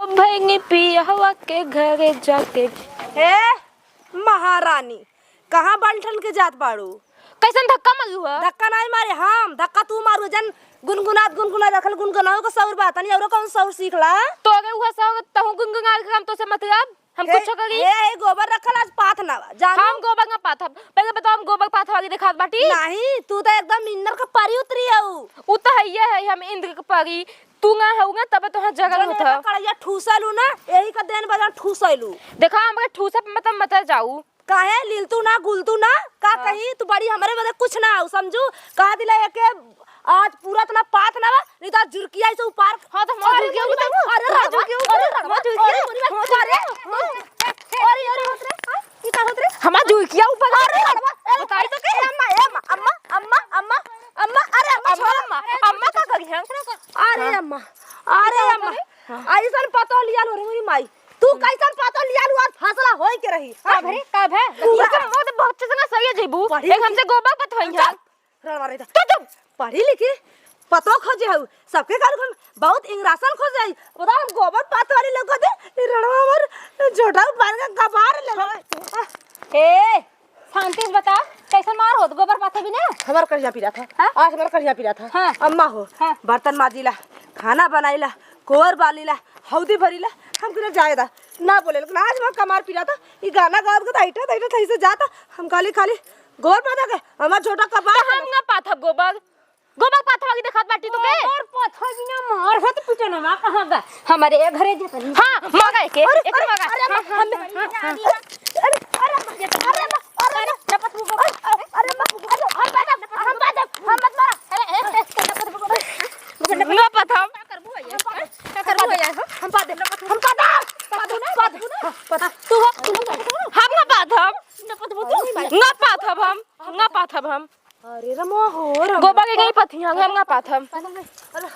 भैंगी पिया हवा के घरे जाके। हे महारानी कहाँ बंठन के जात बाड़ू? कैसन धक्का मारू है? धक्का नहीं मारे हम, धक्का तू मारू। जन गुनगुना रखल गुनगुनाओ का सौर बात नहीं। और कौन सौर सीखला? तो अगर हुआ सब तहु गुनगुना के हम तो से मतलब हम कुछ करी। ए गोबर रखल आज पाथ ना जानो। हम गोबर ना पाथब। पहले बताओ हम गोबर पाथ वाली दिखात बाटी। नहीं तू तो एकदम इंद्र का परी उतरी है। उ तो है हम इंद्र के परी। तू ना होगा तब तो जगह होता। कड़ैया ठूसलू ना यही का देन बजा ठूसलू। देखा हम ठूसा मतलब मत जाऊ। काहे लीलतू ना गुलतू ना का कहीं तू बड़ी हमारे बदे कुछ ना हो समझू। कहा दिला एक आज पूरा तना पाथ ना नहीं तो जुरकिया से ऊपर। हां तो हम जुरकिया अरे राजू क्यों? अरे ये का होत रे? हम जुरकिया ऊपर। अरे बताई तो के अम्मा अरे अम्मा का करी हम? अरे अम्मा ऐसन पतो लिया लो रे मेरी माई। तू कैसन पतो लिया लो? आज फैसला होई के रही कब है मोद बहुत से ना सही जेबू। एक हमसे गोबर पथवई है रड़वा रे तो तुम पढ़ी लिखी पतो खोजे हो सबके घर में बहुत इंग्रासन खोज जाई। बता हम गोबर पात वाली लोग दे रड़वा हमर जोड़ा बांध के गबार ले। ए शांति से बता कैसे मार हो गोबर पाथे भी ना? हमार कढ़िया पी रहा था। आज हमार कढ़िया पी रहा था। हाँ। अम्मा हो बर्तन माजीला खाना बनाईला कोवर बालीला हौदी भरीला हम किने जायदा ना बोले लेकिन आज मैं कमार पी रहा था। ये गाना गा के दैठा थई से जाता हम खाली गोबर पाथा के हमार छोटा कबार हम ना पाथब गोबर पाथवा की देखत बाटी तो के और पाथवा बिना मार होत पूछो ना मां कहां बा हमारे ए घरे जतनी। हां मगा के एक मगा। ना पाथम का करबो भैया हम पादे तू हम ना पाथब हम। अरे रमा हो गोबर के गई पथी हम ना पाथब।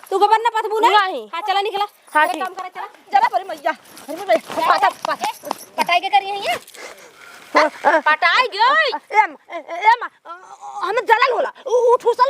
तू गोबर ना पाथबू ना? नहीं। हां चला निकला। हां एक ठीक काम करे चला पर मैया पटाई के करिए है पटाई गई एम हम जलन होला उ ठुसल